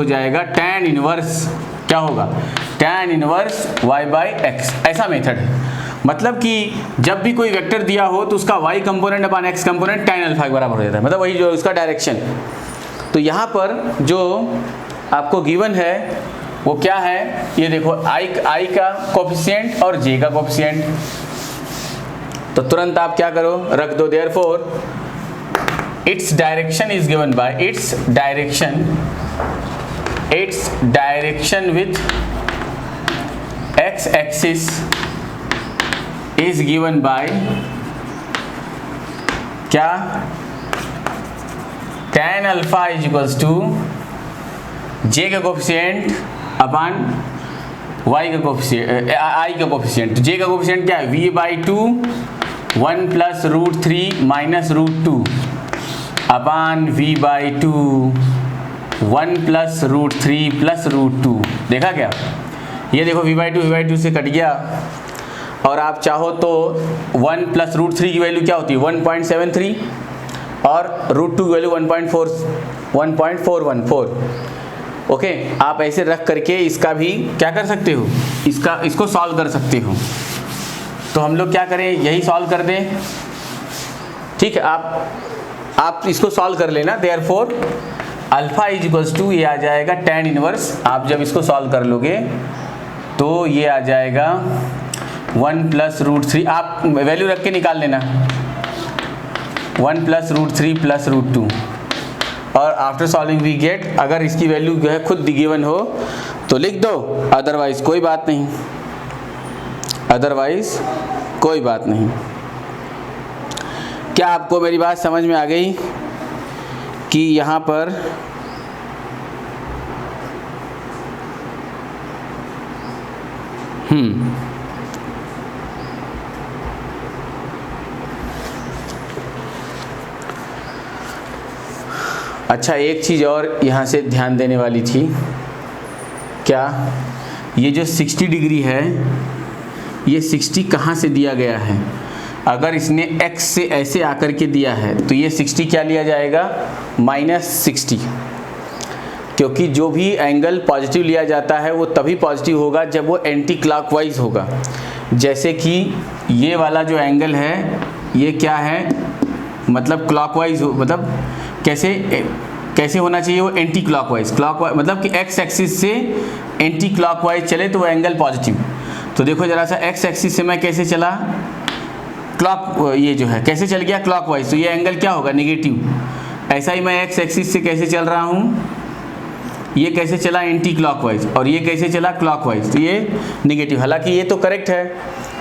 हो जाएगा tan inverse, क्या होगा, tan inverse y by x. ऐसा मेथड है, मतलब कि जब भी कोई वेक्टर दिया हो तो उसका y component upon x component tan alpha के बराबर हो जाता है, मतलब वही जो उसका डायरेक्शन। तो यहाँ पर जो आपको गिवन है वो क्या है, ये देखो i का कोफिशिएंट और j का कोफिशिएंट। तो तुरंत आप क्या करो, रख दो, therefore its direction is given by its direction with x axis is given by क्या, tan alpha is equals to j का कोफिशिएंट अपान y का कोफिशिएंट, i का कोफिशिएंट। j का कोफिशिएंट क्या है, v by 2 1 plus root 3 minus root 2 upon v by 2 1 plus root 3 plus root 2। देखा क्या, ये देखो v बाई 2 से कट गया, और आप चाहो तो 1 प्लस रूट 3 की वैल्यू क्या होती है 1.73 और रूट 2 की वैल्यू 1.414। ओके, आप ऐसे रख करके इसका भी क्या कर सकते हो, इसको सॉल्व कर सकते हो। तो हम लोग क्या करें, यही सॉल्व कर दें, ठीक है। आप इसको सॉल्व कर लेना, therefore alpha is equals to, ये आ जाएगा tan इनवर्स। आप जब इसको सॉल्व कर लोगे तो ये आ जाएगा 1 प्लस रूट 3, आप वैल्यू रख के निकाल लेना, 1 प्लस रूट 3 प्लस रूट 2, और आफ्टर सॉल्विंग वी गेट, अगर इसकी वैल्यू जो है खुद गिवन हो तो लिख दो, अदरवाइज कोई बात नहीं, अदरवाइज कोई बात नहीं। क्या आपको मेरी बात समझ में आ गई कि यहाँ पर अच्छा, एक चीज़ और यहाँ से ध्यान देने वाली थी, क्या, ये जो 60 डिग्री है, ये 60 कहाँ से दिया गया है, अगर इसने x से ऐसे आकर के दिया है तो ये 60 क्या लिया जाएगा, -60, क्योंकि जो भी एंगल पॉजिटिव लिया जाता है वो तभी पॉजिटिव होगा जब वो एंटी क्लॉकवाइज होगा। जैसे कि ये वाला जो एंगल है ये क्या है, मतलब क्लॉकवाइज हो, मतलब कैसे होना चाहिए, वो एंटी क्लॉकवाइज, मतलब कि x एक्सिस से एंटी क्लॉकवाइज चले तो वो एंगल पॉजिटिव। तो देखो जरा सा, x एक्सिस से मैं कैसे चला, ये जो है कैसे चल गया क्लॉकवाइज, तो ये एंगल क्या होगा, नेगेटिव। ऐसा ही मैं x एक्सिस से कैसे चल रहा हूँ, ये कैसे चला एंटी क्लॉकवाइज, और ये कैसे चला क्लॉकवाइज, तो ये नेगेटिव। हालांकि ये तो करेक्ट है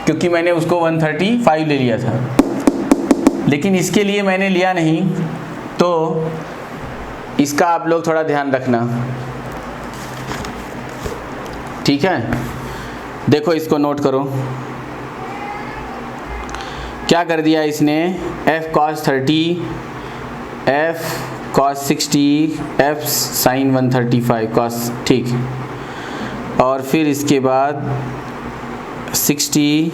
क्योंकि मैंने उसको 135 ले लिया था, लेकिन इसके लिए मैंने लिया नहीं, तो इसका आप लोग थोड़ा ध्यान रखना, ठीक है। देखो इसको नोट करो, क्या कर दिया इसने, f cos 30, f cos 60, f sin 135 cos, ठीक, और फिर इसके बाद 60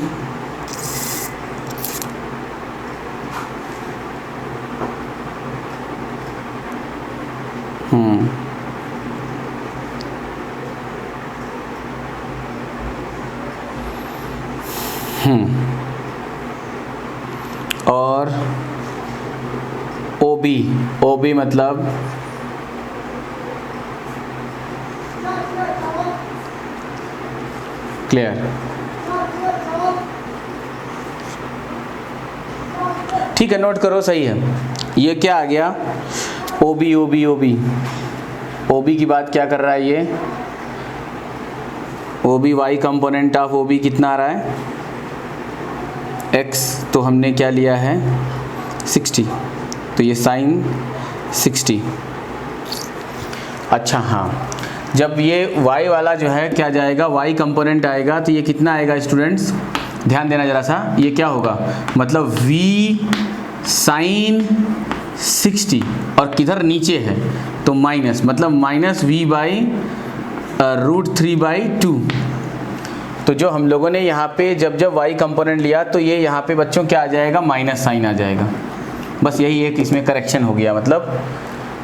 और OB मतलब क्लियर, ठीक है, नोट करो, सही है। ये क्या आ गया, OB की बात क्या कर रहा है, ये OB y component of OB कितना आ रहा है, x, तो हमने क्या लिया है 60, तो ये साइन 60। अच्छा हाँ, जब ये y वाला जो है क्या जाएगा, y कंपोनेंट आएगा, तो ये कितना आएगा स्टूडेंट्स, ध्यान देना जरा सा, ये क्या होगा, मतलब v साइन 60, और किधर नीचे है तो माइनस, मतलब माइनस v बाई √3/2। तो जो हम लोगों ने यहाँ पे जब y कंपोनेंट लिया तो ये यहाँ पे बच्चों क्या आ जाएगा, माइनस साइन आ जाएगा। बस यही एक इसमें करेक्शन हो गया, मतलब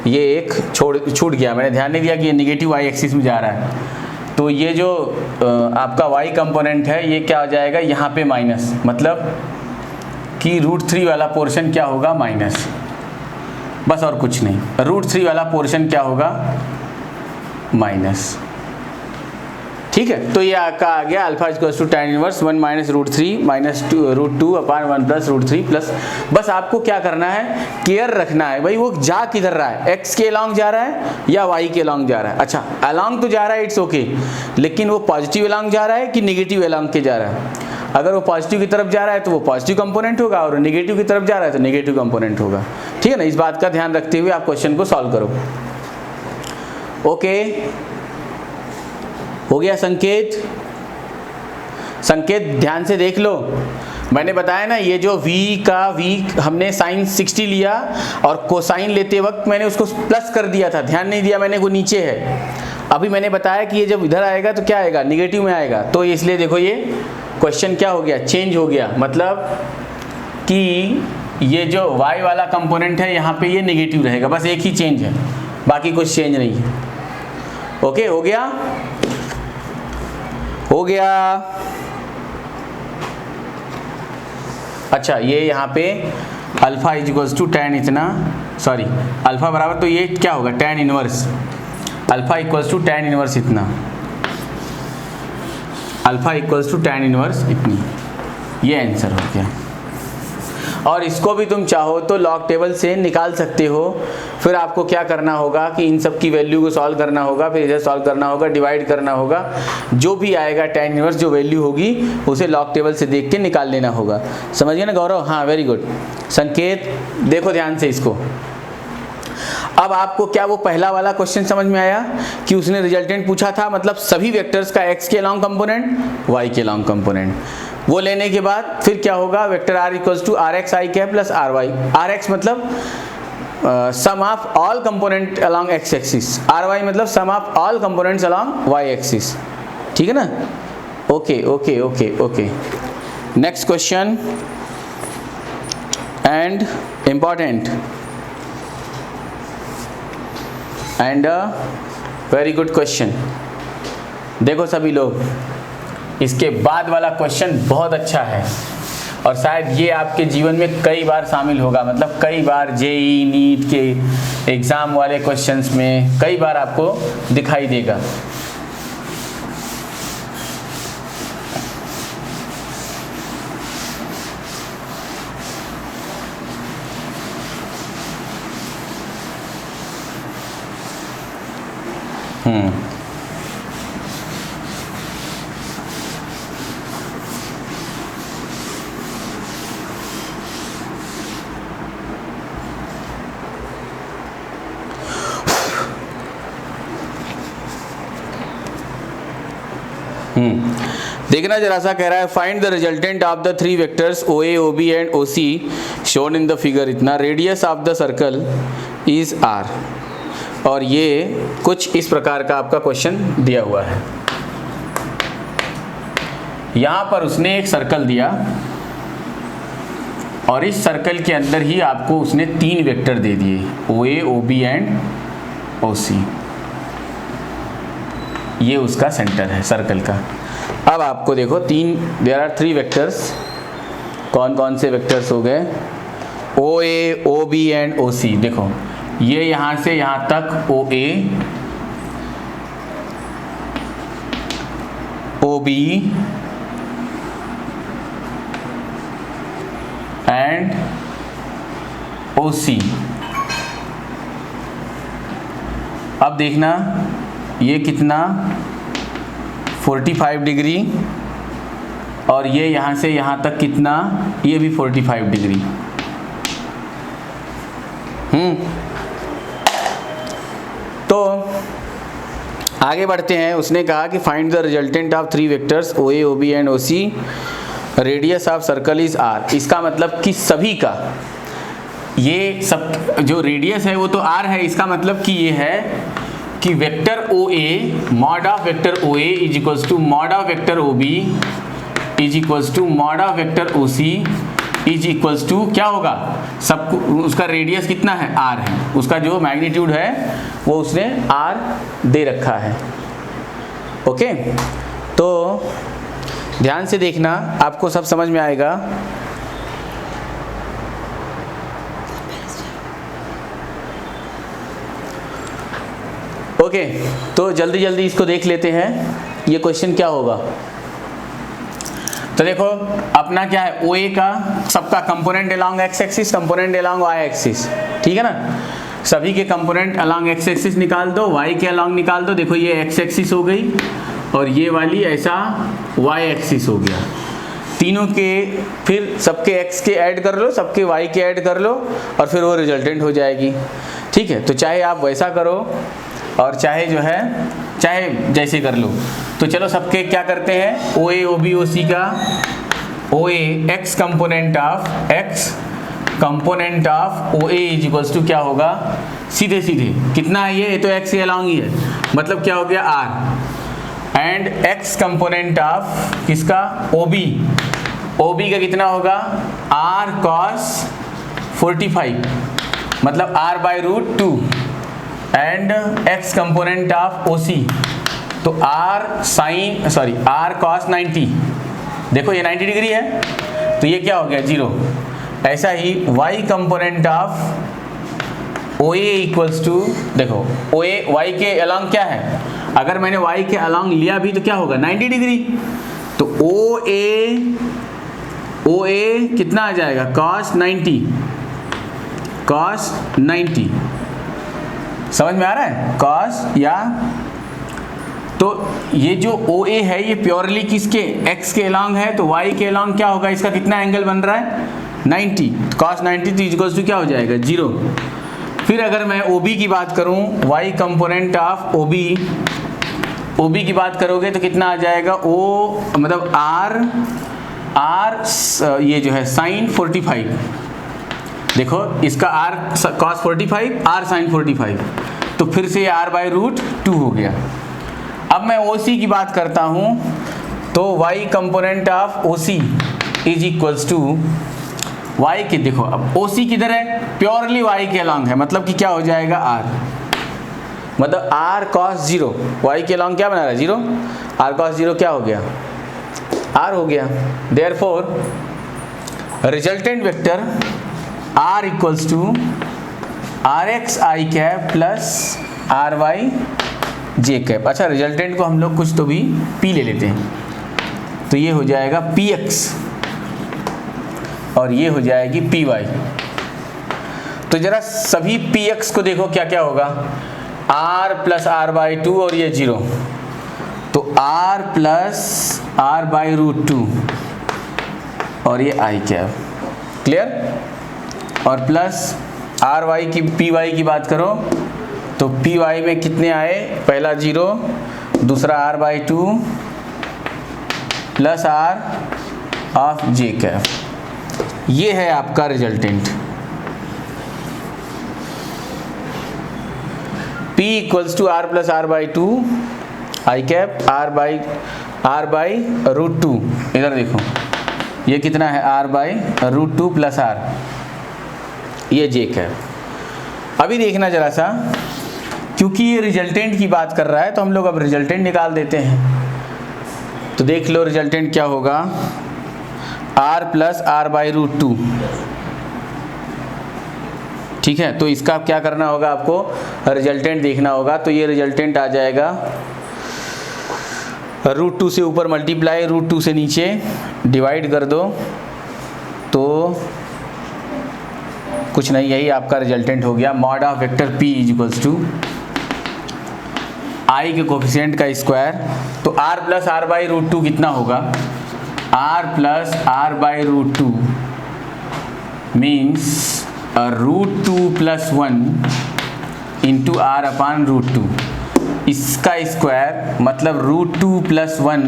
ये एक छूट गया, मैंने ध्यान नहीं दिया कि ये निगेटिव वाई एक्सिस में जा रहा है। तो ये जो आपका वाई कंपोनेंट है ये क्या हो जाएगा यहाँ पे माइनस, मतलब कि √3 वाला पोर्शन क्या होगा माइनस, बस और कुछ नहीं। √3 वाला पोर्शन क्या होगा माइनस, ठीक है। तो ये आपका आ गया alpha equals to tan inverse 1 minus √3 minus √2 upon 1 plus √3 plus. बस आपको क्या करना है, केयर रखना है भाई वो जा किधर रहा है, x के अलॉन्ग जा रहा है या y के अलॉन्ग जा रहा है। अच्छा अलॉन्ग तो जा रहा है, इट्स ओके, लेकिन वो पॉजिटिव अलॉन्ग जा रहा है कि निगेटिव अलॉन्ग के जा रहा है। अगर वो पॉजिटिव की तरफ जा रहा है तो वो पॉजिटिव कंपोनेंट होगा, और निगेटिव की तरफ जा रहा है तो नेगेटिव कंपोनेंट होगा, ठीक है ना। इस बात का ध्यान रखते हुए आप क्वेश्चन को सॉल्व करो। ओके, हो गया संकेत? संकेत ध्यान से देख लो, मैंने बताया ना ये जो v हमने साइन 60 लिया और कोसाइन लेते वक्त मैंने उसको प्लस कर दिया था, ध्यान नहीं दिया मैंने, वो नीचे है। अभी मैंने बताया कि ये जब इधर आएगा तो क्या आएगा, निगेटिव में आएगा। तो इसलिए देखो ये क्वेश्चन क्या हो गया, चेंज हो गया, मतलब कि ये जो y वाला कंपोनेंट है यहाँ पे ये निगेटिव रहेगा, बस एक ही चेंज है, बाकी कुछ चेंज नहीं है। ओके, हो गया? हो गया। अच्छा ये यहाँ पे अल्फा इक्वल्स टू tan इतना, सॉरी अल्फा बराबर, तो ये क्या होगा tan inverse, alpha equals to tan inverse इतना, alpha equals to tan inverse इतनी, ये आंसर हो गया। और इसको भी तुम चाहो तो लॉग टेबल से निकाल सकते हो। फिर आपको क्या करना होगा कि इन सब की वैल्यू को सॉल्व करना होगा, फिर इधर सॉल्व करना होगा, डिवाइड करना होगा, जो भी आएगा tan इनवर्स जो वैल्यू होगी उसे लॉग टेबल से देख के निकाल लेना होगा। समझ गए ना गौरव? हाँ वेरी गुड। संकेत देखो ध्यान से इसको। अब आपको क्या वो पहला वाला क्वेश्चन समझ में आया कि उसने रिजल्टेंट पूछा था, मतलब सभी वेक्टर्स का x के अलॉन्ग कंपोनेंट, y के अलॉन्ग कंपोनेंट, वो लेने के बाद फिर क्या होगा, vector r equals to rx i cap plus ry, rx मतलब sum of all component along x axis, ry मतलब sum of all components along y axis, ठीक है ना। Okay okay okay okay, next question and important and very good question. देखो सभी लोग, इसके बाद वाला क्वेश्चन बहुत अच्छा है और शायद ये आपके जीवन में कई बार शामिल होगा, मतलब कई बार जेई नीट के एग्ज़ाम वाले क्वेश्चंस में कई बार आपको दिखाई देगा। देखना जरा सा, कह रहा है find the resultant of the 3 vectors OA, OB and OC shown in the figure इतना, radius of the circle is R। और ये कुछ इस प्रकार का आपका क्वेश्चन दिया हुआ है। यहाँ पर उसने एक सर्कल दिया और इस सर्कल के अंदर ही आपको उसने 3 वेक्टर दे दिए, OA, OB एंड OC। ये उसका सेंटर है सर्कल का। अब आपको देखो देयर आर 3 वेक्टर्स, कौन कौन से वेक्टर्स हो गए, OA, OB एंड OC। देखो ये यहाँ से यहाँ तक OA, OB एंड OC। अब देखना ये कितना 45 डिग्री, और ये यहाँ से यहाँ तक कितना, ये भी 45 डिग्री। तो आगे बढ़ते हैं। उसने कहा कि find the resultant of 3 vectors OA, OB and OC, radius of circle is R। इसका मतलब कि सभी का, ये सब जो रेडियस है वो तो R है, इसका मतलब कि ये है कि vector OA mod of vector OA is equals to mod of vector OB is equals to mod of vector OC is equals to क्या होगा, सबको उसका रेडियस कितना है, r है, उसका जो मैग्नीट्यूड है वो उसने r दे रखा है। ओके, तो ध्यान से देखना, आपको सब समझ में आएगा। ओके, तो जल्दी जल्दी इसको देख लेते हैं, ये क्वेश्चन क्या होगा। तो देखो अपना क्या है, OA का सबका component along x axis, component along y axis, ठीक है ना। सभी के कंपोनेंट अलोंग x एक्सिस निकाल दो, y के अलोंग निकाल दो। देखो ये x एक्सिस हो गई और ये वाली ऐसा y एक्सिस हो गया। तीनों के फिर सबके x के ऐड कर लो, सबके y के ऐड कर लो और फिर वो रिजल्टेंट हो जाएगी। ठीक है, तो चाहे आप वैसा करो और चाहे जो है चाहे जैसे कर लो। तो चलो सबके क्या करते हैं, OA OB OC का OA x component of OA is equals to क्या होगा, सीधे सीधे कितना है ये तो x के अलोंग ही है, मतलब क्या हो गया r, and x component of किसका, OB का कितना होगा, r cos 45, मतलब r/√2, and x component of OC तो r cos 90, देखो ये 90 डिग्री है तो ये क्या हो गया 0। ऐसा ही y component of OA equals to, देखो OA y के अलोंग क्या है, अगर मैंने y के अलोंग लिया भी तो क्या होगा 90 डिग्री, तो OA कितना आ जाएगा cos 90, समझ में आ रहा है, cos या, तो ये जो OA है ये प्योरली किसके, x के अलोंग है, तो y के अलोंग क्या होगा, इसका कितना एंगल बन रहा है 90, cos 90 तो इक्वल्स टू क्या हो जाएगा 0। फिर अगर मैं OB की बात करूं, y कंपोनेंट ऑफ OB की बात करोगे तो कितना आ जाएगा, O मतलब r ये जो है sin 45, देखो इसका r cos 45, r sin 45, तो फिर से r/√2 हो गया। अब मैं OC की बात करता हूं तो y component of OC is equals to y के, देखो अब OC किधर है, प्योरली y के अलोंग है, मतलब कि क्या हो जाएगा r, मतलब r cos 0, y के अलोंग क्या बना रहा है 0, r cos 0 क्या हो गया r हो गया। Therefore resultant vector r equals to rx i cap plus ry j cap. अच्छा, रिजल्टेंट को हम लोग कुछ तो भी p ले लेते हैं, तो ये हो जाएगा px और ये हो जाएगी py। तो जरा सभी px को देखो क्या क्या होगा, r प्लस r/2 और ये 0, तो r प्लस r/√2 और ये i कैप, क्लियर। और प्लस ry की py की बात करो तो py में कितने आए, पहला 0, दूसरा r/2 plus r of j cap, ये है आपका resultant. p equals to r plus r/2 i cap r/√2, इधर देखो ये कितना है r/√2 प्लस r, ये j कैप। अभी देखना जरा सा, क्योंकि ये रिजल्टेंट की बात कर रहा है तो हम लोग अब रिजल्टेंट निकाल देते हैं। तो देख लो रिजल्टेंट क्या होगा, r प्लस r/√2, ठीक है। तो इसका क्या करना होगा, आपको रिजल्टेंट देखना होगा। तो ये रिजल्टेंट आ जाएगा √2 से ऊपर मल्टीप्लाई, √2 से नीचे डिवाइड कर दो, तो कुछ नहीं, यही आपका रिजल्टेंट हो गया। Mod of vector p is equals to i के कोफिशिएंट का स्क्वायर, तो r प्लस r/√2 कितना होगा, r plus r/√2 means √2 plus 1 into r upon √2, इसका स्क्वायर मतलब √2 प्लस 1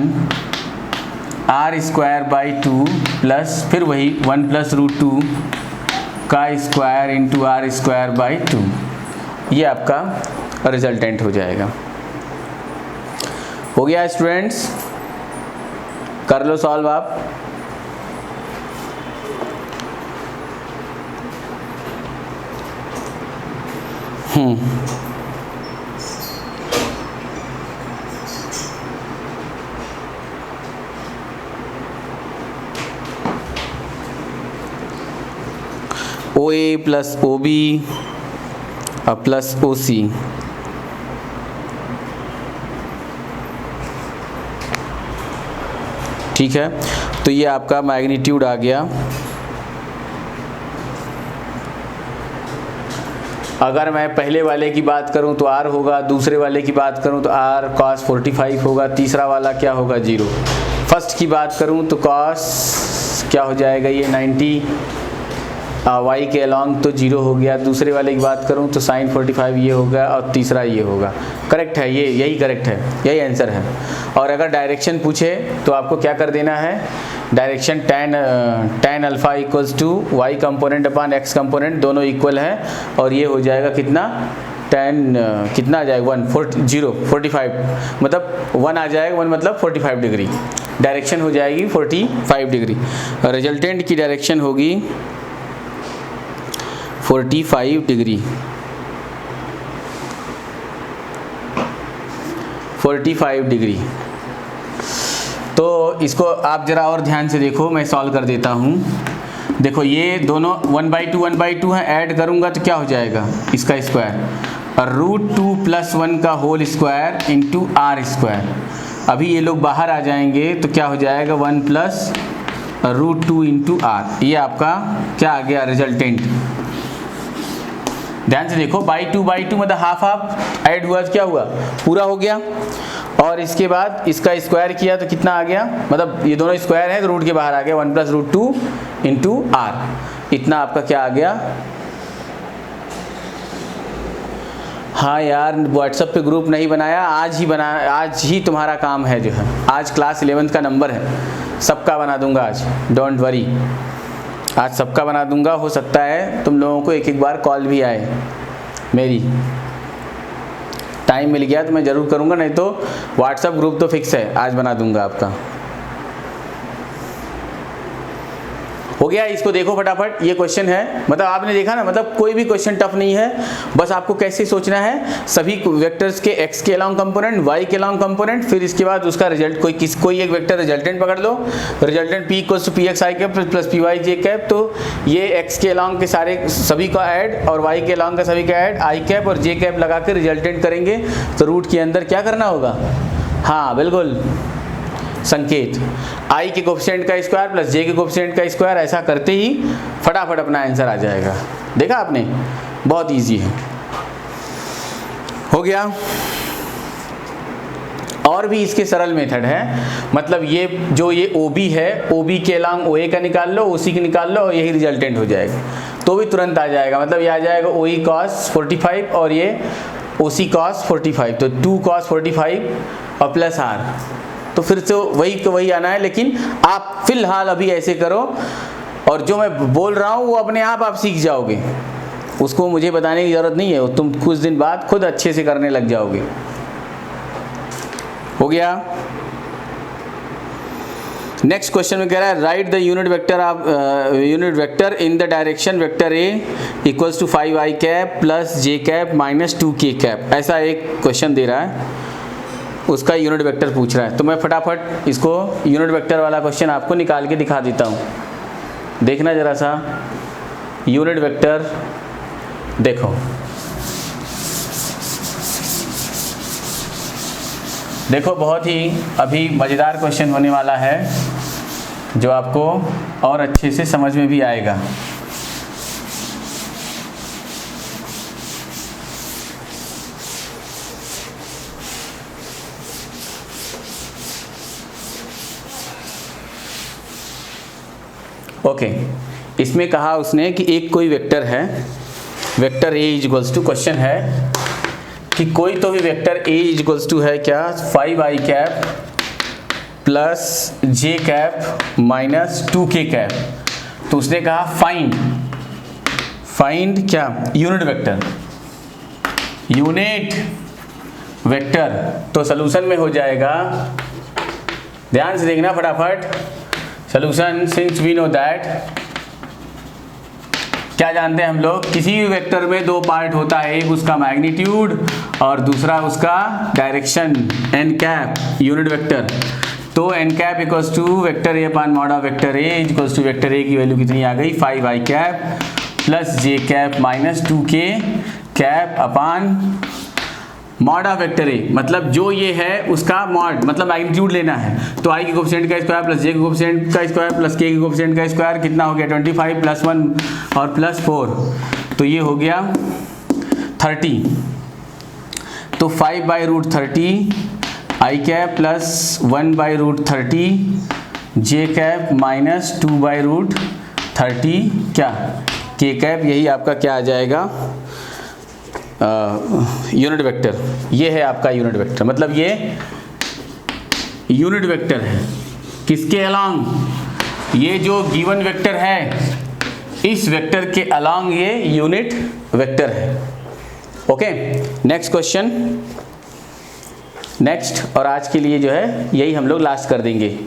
r²/2 प्लस फिर वही 1 प्लस √2 का स्क्वायर इंटू r²/2, ये आपका रिजल्टेंट हो जाएगा। हो गया स्टूडेंट्स, कर लो सॉल्व आप। O A plus O B plus O C, ठीक है। तो ये आपका मैग्नीट्यूड आ गया। अगर मैं पहले वाले की बात करूं तो r होगा, दूसरे वाले की बात करूं तो r cos 45 होगा, तीसरा वाला क्या होगा 0। फर्स्ट की बात करूं तो cos क्या हो जाएगा ये 90 y के अलॉन्ग तो 0 हो गया। दूसरे वाले की बात करूं तो sin 45 ये होगा और तीसरा ये होगा। करेक्ट है, ये यही करेक्ट है, यही आंसर है। और अगर डायरेक्शन पूछे तो आपको क्या कर देना है, डायरेक्शन tan अल्फा equals to y component upon x component, दोनों इक्वल है और ये हो जाएगा कितना tan कितना आ जाएगा 45 मतलब 1 आ जाएगा, 1 मतलब 45 डिग्री। डायरेक्शन हो जाएगी 45 डिग्री। रिजल्टेंट की डायरेक्शन होगी 45 डिग्री, 45 डिग्री। तो इसको आप ज़रा और ध्यान से देखो, मैं सॉल्व कर देता हूँ। देखो ये दोनों 1/2 है, ऐड करूँगा तो क्या हो जाएगा इसका स्क्वायर और √2 + 1 का whole square into r square. अभी ये लोग बाहर आ जाएंगे तो क्या हो जाएगा 1 + √2 इंटू r। ये आपका क्या आ गया रिजल्टेंट। ध्यान से देखो, बाई टू मतलब हाफ ऐड हुआ तो क्या हुआ पूरा हो गया। और इसके बाद इसका स्क्वायर किया तो कितना आ गया, मतलब ये दोनों स्क्वायर है तो रूट के बाहर आ गया 1 + √2 इंटू r। इतना आपका क्या आ गया। हाँ यार, व्हाट्सएप पे ग्रुप नहीं बनाया, आज ही तुम्हारा काम है जो है। आज क्लास 11th का नंबर है, सबका बना दूंगा आज, डोंट वरी, आज सबका बना दूंगा। हो सकता है तुम लोगों को एक बार कॉल भी आए मेरी, टाइम मिल गया तो मैं ज़रूर करूंगा, नहीं तो व्हाट्सएप ग्रुप तो फिक्स है, आज बना दूंगा आपका। हो गया। इसको देखो फटाफट, ये क्वेश्चन है, मतलब आपने देखा ना, मतलब कोई भी क्वेश्चन टफ नहीं है। बस आपको कैसे सोचना है, सभी वेक्टर्स के x के अलॉन्ग कंपोनेंट, y के अलॉन्ग कंपोनेंट, फिर इसके बाद उसका रिजल्ट, कोई एक वेक्टर रिजल्टेंट पकड़ लो। Resultant p = px + py j। तो ये x के अलॉन्ग के सारे सभी का ऐड और y के अलॉन्ग का सभी का ऐड i और j लगा के रिजल्टेंट करेंगे। तो रूट के अंदर क्या करना होगा, हाँ बिल्कुल संकेत, i के कोफिशिएंट का स्क्वायर प्लस j के कोफिशिएंट का स्क्वायर। ऐसा करते ही फटाफट अपना आंसर आ जाएगा। देखा आपने, बहुत इजी है। हो गया। और भी इसके सरल मेथड है, मतलब ये जो ये OB है, OB के अलॉन्ग OA का निकाल लो, OC का निकाल लो और यही रिजल्टेंट हो जाएगा, तो भी तुरंत आ जाएगा। मतलब ये आ जाएगा OE cos 45 और ये OC cos 45, तो 2 cos 45 और प्लस r। तो फिर से वही आना है, लेकिन आप फिलहाल अभी ऐसे करो और जो मैं बोल रहा हूँ वो अपने आप सीख जाओगे, उसको मुझे बताने की ज़रूरत नहीं है, तुम कुछ दिन बाद खुद अच्छे से करने लग जाओगे। हो गया। नेक्स्ट क्वेश्चन में कह रहा है right the unit vector in the direction vector a = 5i + j - 2k। ऐसा एक क्वेश्चन दे रहा है, उसका यूनिट वेक्टर पूछ रहा है। तो मैं फटाफट इसको यूनिट वेक्टर वाला क्वेश्चन आपको निकाल के दिखा देता हूँ। देखना जरा सा यूनिट वेक्टर, देखो देखो बहुत ही अभी मज़ेदार क्वेश्चन होने वाला है, जो आपको और अच्छे से समझ में भी आएगा। ओके, इसमें कहा उसने कि एक कोई वेक्टर है, वेक्टर a = क्वेश्चन है कि कोई तो भी वेक्टर a = है क्या 5i + j - 2k। तो उसने कहा फाइंड क्या यूनिट वेक्टर। तो सलूशन में हो जाएगा, ध्यान से देखना फटाफट। Solution, since we know that क्या जानते हैं हम लोग, किसी भी वेक्टर में दो पार्ट होता है, एक उसका मैग्नीट्यूड और दूसरा उसका direction, n cap unit vector. तो n cap equals to vector a upon mod of vector a equals to vector a की वैल्यू कितनी आ गई 5i cap plus j cap minus 2k cap upon mod of vector a, मतलब जो ये है उसका मॉड मतलब मैग्नीट्यूड लेना है। तो i के कोफिशिएंट का स्क्वायर प्लस j के कोफिशिएंट का स्क्वायर प्लस k के कोफिशिएंट का स्क्वायर कितना हो गया 25 प्लस 1 और प्लस 4, तो ये हो गया 30। तो 5/√30 i cap plus 1/√30 j cap minus 2/√30 क्या k कैप, यही आपका क्या आ जाएगा यूनिट वेक्टर। ये है आपका यूनिट वेक्टर, मतलब ये यूनिट वेक्टर है किसके अलोंग, ये जो गिवन वेक्टर है इस वेक्टर के अलोंग ये यूनिट वेक्टर है। ओके, नेक्स्ट क्वेश्चन, नेक्स्ट, और आज के लिए जो है यही हम लोग लास्ट कर देंगे।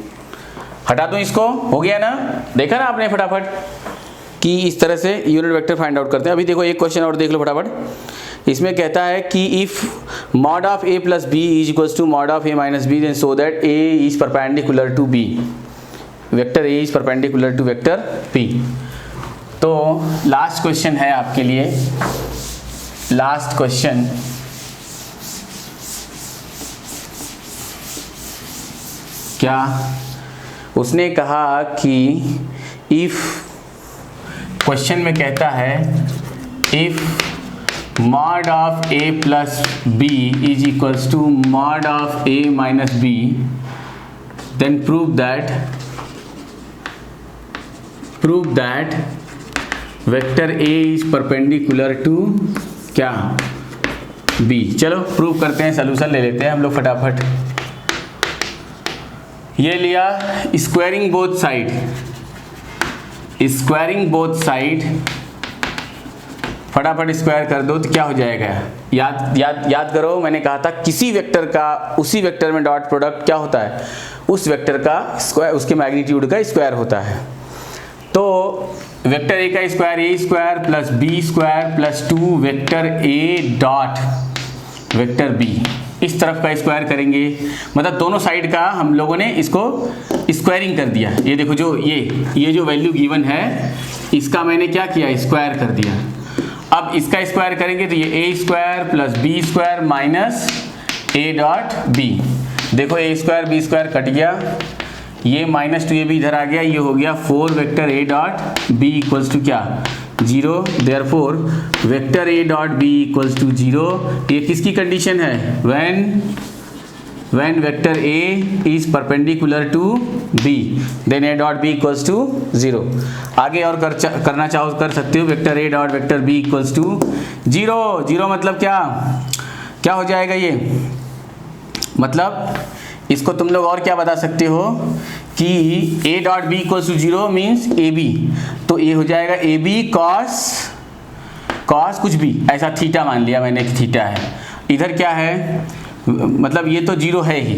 हटा दूं इसको, हो गया ना, देखा ना आपने फटाफट कि इस तरह से यूनिट वेक्टर फाइंड आउट करते हैं। अभी देखो एक क्वेश्चन और देख लो फटाफट, इसमें कहता है कि if mod of a plus B is equals to mod of a minus B then so that a is perpendicular to b, vector a is perpendicular to vector p। तो लास्ट क्वेश्चन है आपके लिए, last question, क्या उसने कहा कि if, question में कहता है if mod of a plus b is equals to mod of a minus b then prove that vector a is perpendicular to क्या b। चलो प्रूव करते हैं, सॉल्यूशन ले लेते हैं हम लोग फटाफट। ये लिया squaring both side, squaring both side, फटाफट स्क्वायर कर दो तो क्या हो जाएगा, याद करो मैंने कहा था किसी वेक्टर का उसी वेक्टर में डॉट प्रोडक्ट क्या होता है, उस वेक्टर का स्क्वायर उसके मैग्नीट्यूड का स्क्वायर होता है। तो वेक्टर ए का square A square plus B square plus 2 vector A dot vector B, इस तरफ का स्क्वायर करेंगे, मतलब दोनों साइड का हम लोगों ने इसको स्क्वायरिंग कर दिया। ये देखो जो ये जो वैल्यू गिवन है इसका मैंने क्या किया, स्क्वायर कर दिया। अब इसका स्क्वायर करेंगे तो ये a square plus B square minus a dot b, देखो a square b square cut गया, ये माइनस 2 ये भी इधर आ गया, ये हो गया 4 vector A dot B equals to क्या 0, therefore vector A dot B equals to 0। ये किसकी कंडीशन है, when vector a is perpendicular to b then a dot b equals to 0। आगे और करना चाहो कर सकते हो, vector a dot vector b equals to 0 मतलब क्या हो जाएगा, ये मतलब इसको तुम लोग और क्या बता सकते हो कि a dot b equals to 0 means ab, तो ये हो जाएगा ab cos कुछ भी, ऐसा थीटा मान लिया मैंने कि थीटा है, इधर क्या है मतलब ये तो 0 है ही,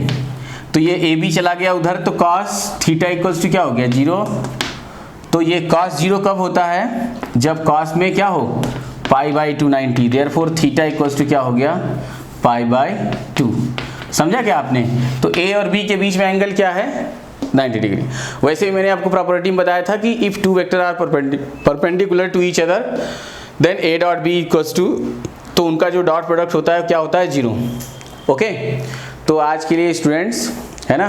तो ये ए बी चला गया उधर, तो cos थीटा इक्वल्स टू क्या हो गया 0। तो ये cos 0 कब होता है, जब cos में क्या हो π/290, देयरफॉर थीटा इक्वल्स टू क्या हो गया π/2। समझा क्या आपने, तो ए और बी के बीच में एंगल क्या है 90 डिग्री। वैसे ही मैंने आपको प्रॉपर्टी में बताया था कि if two vector are perpendicular to each other then A dot B equals to, तो उनका जो डॉट प्रोडक्ट होता है क्या होता है 0। ओके, तो आज के लिए स्टूडेंट्स है ना,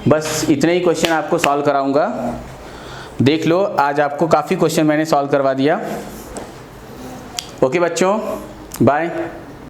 बस इतने ही क्वेश्चन आपको सॉल्व कराऊंगा, देख लो आज आपको काफ़ी क्वेश्चन मैंने सॉल्व करवा दिया। ओके बच्चों, बाय।